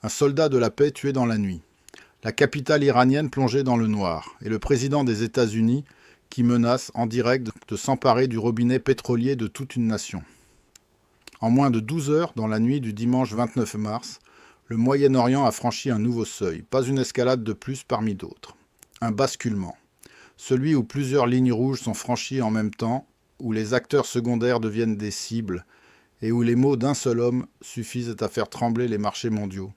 Un soldat de la paix tué dans la nuit. La capitale iranienne plongée dans le noir. Et le président des États-Unis qui menace en direct de s'emparer du robinet pétrolier de toute une nation. En moins de 12 heures, dans la nuit du dimanche 29 mars, le Moyen-Orient a franchi un nouveau seuil. Pas une escalade de plus parmi d'autres. Un basculement. Celui où plusieurs lignes rouges sont franchies en même temps, où les acteurs secondaires deviennent des cibles, et où les mots d'un seul homme suffisent à faire trembler les marchés mondiaux.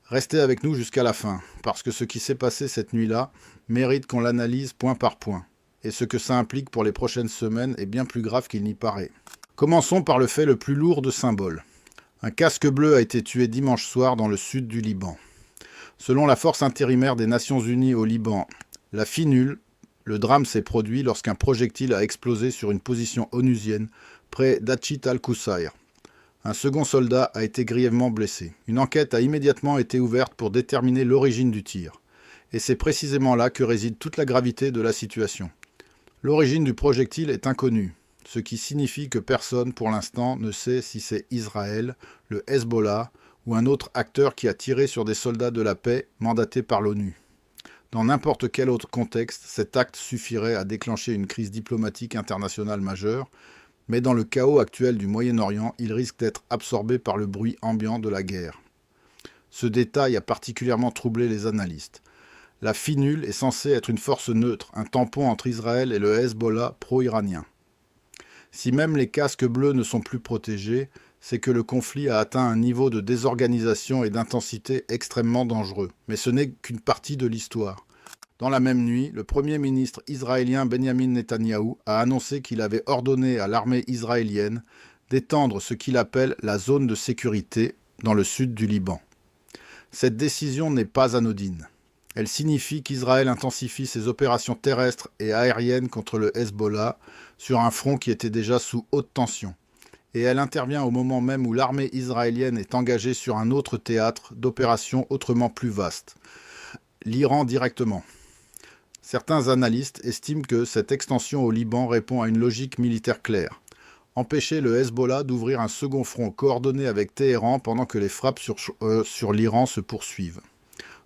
Restez avec nous jusqu'à la fin, parce que ce qui s'est passé cette nuit-là mérite qu'on l'analyse point par point. Et ce que ça implique pour les prochaines semaines est bien plus grave qu'il n'y paraît. Commençons par le fait le plus lourd de symbole. Un casque bleu a été tué dimanche soir dans le sud du Liban. Selon la force intérimaire des Nations Unies au Liban, la FINUL, le drame s'est produit lorsqu'un projectile a explosé sur une position onusienne près d'Achit al-Kusayr. Un second soldat a été grièvement blessé. Une enquête a immédiatement été ouverte pour déterminer l'origine du tir. Et c'est précisément là que réside toute la gravité de la situation. L'origine du projectile est inconnue, ce qui signifie que personne pour l'instant ne sait si c'est Israël, le Hezbollah ou un autre acteur qui a tiré sur des soldats de la paix mandatés par l'ONU. Dans n'importe quel autre contexte, cet acte suffirait à déclencher une crise diplomatique internationale majeure, mais dans le chaos actuel du Moyen-Orient, il risque d'être absorbé par le bruit ambiant de la guerre. Ce détail a particulièrement troublé les analystes. La FINUL est censée être une force neutre, un tampon entre Israël et le Hezbollah pro-iranien. Si même les casques bleus ne sont plus protégés, c'est que le conflit a atteint un niveau de désorganisation et d'intensité extrêmement dangereux. Mais ce n'est qu'une partie de l'histoire. Dans la même nuit, le Premier ministre israélien Benjamin Netanyahou a annoncé qu'il avait ordonné à l'armée israélienne d'étendre ce qu'il appelle la zone de sécurité dans le sud du Liban. Cette décision n'est pas anodine. Elle signifie qu'Israël intensifie ses opérations terrestres et aériennes contre le Hezbollah sur un front qui était déjà sous haute tension. Et elle intervient au moment même où l'armée israélienne est engagée sur un autre théâtre d'opérations autrement plus vaste, l'Iran directement. Certains analystes estiment que cette extension au Liban répond à une logique militaire claire. Empêcher le Hezbollah d'ouvrir un second front coordonné avec Téhéran pendant que les frappes sur l'Iran se poursuivent.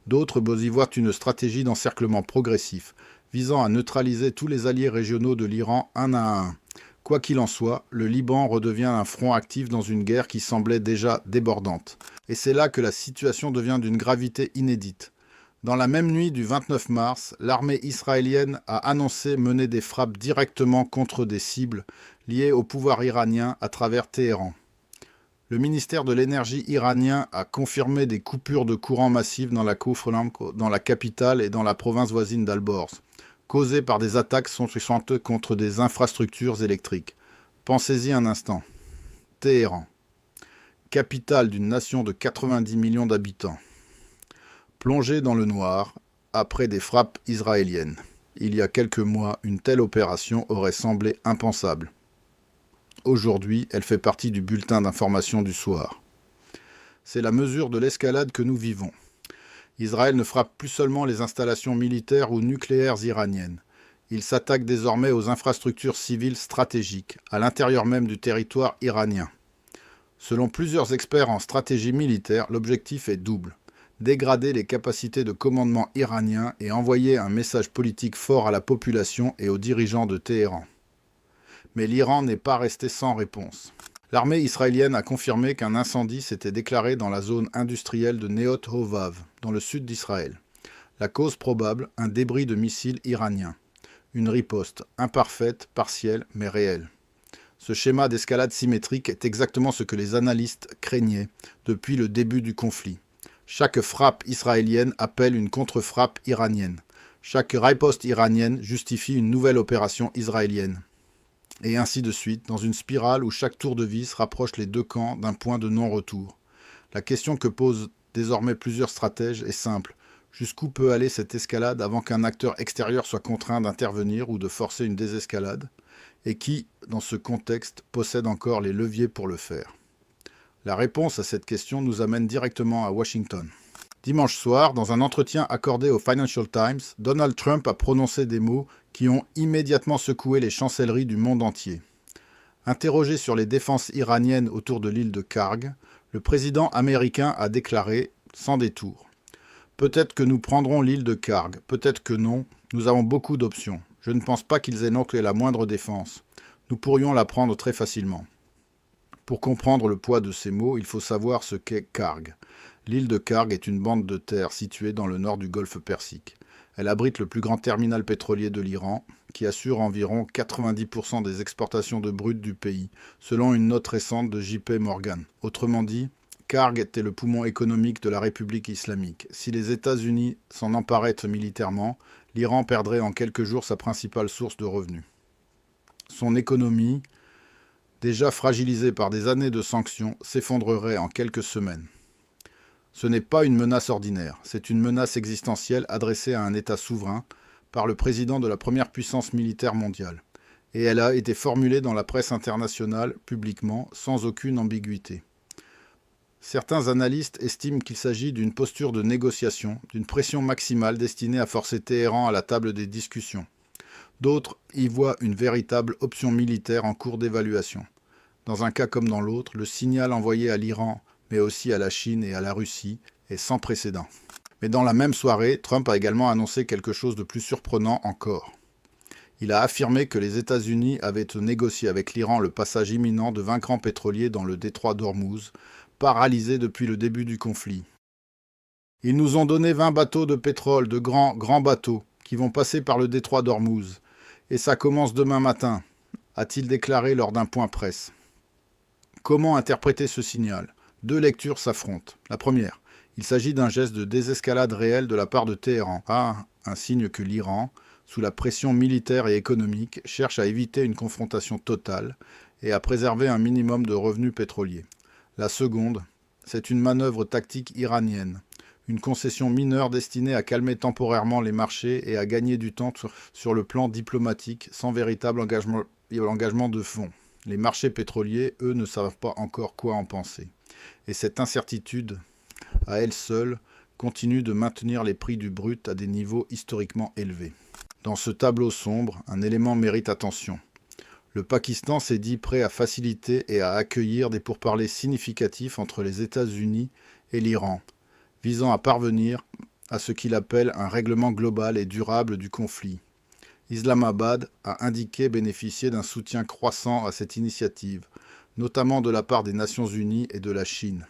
D'autres y voient une stratégie d'encerclement progressif, visant à neutraliser tous les alliés régionaux de l'Iran un à un. Quoi qu'il en soit, le Liban redevient un front actif dans une guerre qui semblait déjà débordante. Et c'est là que la situation devient d'une gravité inédite. Dans la même nuit du 29 mars, l'armée israélienne a annoncé mener des frappes directement contre des cibles liées au pouvoir iranien à travers Téhéran. Le ministère de l'énergie iranien a confirmé des coupures de courant massives dans la capitale et dans la province voisine d'Al-Borz, causées par des attaques concentrées contre des infrastructures électriques. Pensez-y un instant. Téhéran, capitale d'une nation de 90 millions d'habitants. Plongée dans le noir, après des frappes israéliennes. Il y a quelques mois, une telle opération aurait semblé impensable. Aujourd'hui, elle fait partie du bulletin d'information du soir. C'est la mesure de l'escalade que nous vivons. Israël ne frappe plus seulement les installations militaires ou nucléaires iraniennes. Il s'attaque désormais aux infrastructures civiles stratégiques, à l'intérieur même du territoire iranien. Selon plusieurs experts en stratégie militaire, l'objectif est double. Dégrader les capacités de commandement iranien et envoyer un message politique fort à la population et aux dirigeants de Téhéran. Mais l'Iran n'est pas resté sans réponse. L'armée israélienne a confirmé qu'un incendie s'était déclaré dans la zone industrielle de Neot Hovav, dans le sud d'Israël. La cause probable, un débris de missiles iranien. Une riposte, imparfaite, partielle, mais réelle. Ce schéma d'escalade symétrique est exactement ce que les analystes craignaient depuis le début du conflit. Chaque frappe israélienne appelle une contre-frappe iranienne. Chaque riposte iranienne justifie une nouvelle opération israélienne. Et ainsi de suite, dans une spirale où chaque tour de vis rapproche les deux camps d'un point de non-retour. La question que posent désormais plusieurs stratèges est simple. Jusqu'où peut aller cette escalade avant qu'un acteur extérieur soit contraint d'intervenir ou de forcer une désescalade? Et qui, dans ce contexte, possède encore les leviers pour le faire? La réponse à cette question nous amène directement à Washington. Dimanche soir, dans un entretien accordé au Financial Times, Donald Trump a prononcé des mots qui ont immédiatement secoué les chancelleries du monde entier. Interrogé sur les défenses iraniennes autour de l'île de Karg, le président américain a déclaré sans détour. Peut-être que nous prendrons l'île de Karg, peut-être que non, nous avons beaucoup d'options. Je ne pense pas qu'ils aient non que la moindre défense. Nous pourrions la prendre très facilement. Pour comprendre le poids de ces mots, il faut savoir ce qu'est Karg. L'île de Karg est une bande de terre située dans le nord du golfe Persique. Elle abrite le plus grand terminal pétrolier de l'Iran, qui assure environ 90% des exportations de brut du pays, selon une note récente de J.P. Morgan. Autrement dit, Karg était le poumon économique de la République islamique. Si les États-Unis s'en emparaient militairement, l'Iran perdrait en quelques jours sa principale source de revenus. Son économie, déjà fragilisée par des années de sanctions, s'effondrerait en quelques semaines. Ce n'est pas une menace ordinaire, c'est une menace existentielle adressée à un État souverain par le président de la première puissance militaire mondiale. Et elle a été formulée dans la presse internationale, publiquement, sans aucune ambiguïté. Certains analystes estiment qu'il s'agit d'une posture de négociation, d'une pression maximale destinée à forcer Téhéran à la table des discussions. D'autres y voient une véritable option militaire en cours d'évaluation. Dans un cas comme dans l'autre, le signal envoyé à l'Iran, mais aussi à la Chine et à la Russie, est sans précédent. Mais dans la même soirée, Trump a également annoncé quelque chose de plus surprenant encore. Il a affirmé que les États-Unis avaient négocié avec l'Iran le passage imminent de 20 grands pétroliers dans le détroit d'Ormuz, paralysé depuis le début du conflit. Ils nous ont donné 20 bateaux de pétrole, de grands bateaux, qui vont passer par le détroit d'Ormuz. Et ça commence demain matin, a-t-il déclaré lors d'un point presse. Comment interpréter ce signal ? Deux lectures s'affrontent. La première, il s'agit d'un geste de désescalade réelle de la part de Téhéran. Un signe que l'Iran, sous la pression militaire et économique, cherche à éviter une confrontation totale et à préserver un minimum de revenus pétroliers. La seconde, c'est une manœuvre tactique iranienne, une concession mineure destinée à calmer temporairement les marchés et à gagner du temps sur le plan diplomatique sans véritable engagement de fond. Les marchés pétroliers, eux, ne savent pas encore quoi en penser. Et cette incertitude, à elle seule, continue de maintenir les prix du brut à des niveaux historiquement élevés. Dans ce tableau sombre, un élément mérite attention. Le Pakistan s'est dit prêt à faciliter et à accueillir des pourparlers significatifs entre les États-Unis et l'Iran, visant à parvenir à ce qu'il appelle un règlement global et durable du conflit. Islamabad a indiqué bénéficier d'un soutien croissant à cette initiative, notamment de la part des Nations Unies et de la Chine.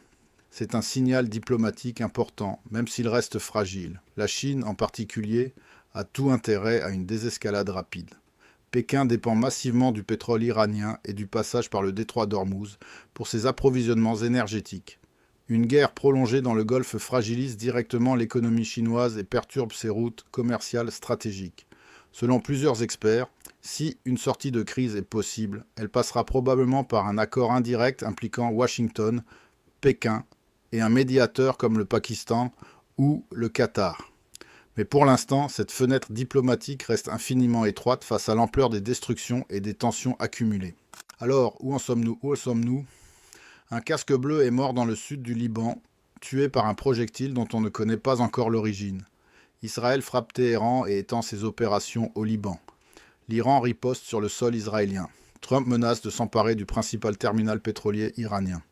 C'est un signal diplomatique important, même s'il reste fragile. La Chine, en particulier, a tout intérêt à une désescalade rapide. Pékin dépend massivement du pétrole iranien et du passage par le détroit d'Ormuz pour ses approvisionnements énergétiques. Une guerre prolongée dans le Golfe fragilise directement l'économie chinoise et perturbe ses routes commerciales stratégiques. Selon plusieurs experts, si une sortie de crise est possible, elle passera probablement par un accord indirect impliquant Washington, Pékin et un médiateur comme le Pakistan ou le Qatar. Mais pour l'instant, cette fenêtre diplomatique reste infiniment étroite face à l'ampleur des destructions et des tensions accumulées. Alors, où en sommes-nous ? Un casque bleu est mort dans le sud du Liban, tué par un projectile dont on ne connaît pas encore l'origine. Israël frappe Téhéran et étend ses opérations au Liban. L'Iran riposte sur le sol israélien. Trump menace de s'emparer du principal terminal pétrolier iranien.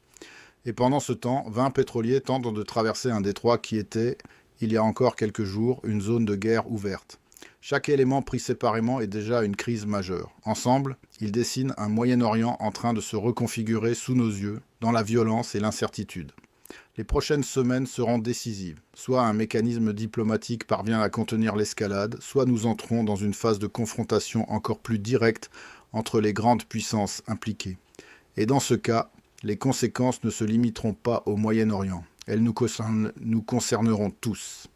Et pendant ce temps, 20 pétroliers tentent de traverser un détroit qui était, il y a encore quelques jours, une zone de guerre ouverte. Chaque élément pris séparément est déjà une crise majeure. Ensemble, ils dessinent un Moyen-Orient en train de se reconfigurer sous nos yeux, dans la violence et l'incertitude. Les prochaines semaines seront décisives. Soit un mécanisme diplomatique parvient à contenir l'escalade, soit nous entrons dans une phase de confrontation encore plus directe entre les grandes puissances impliquées. Et dans ce cas, les conséquences ne se limiteront pas au Moyen-Orient. Elles nous concerneront tous.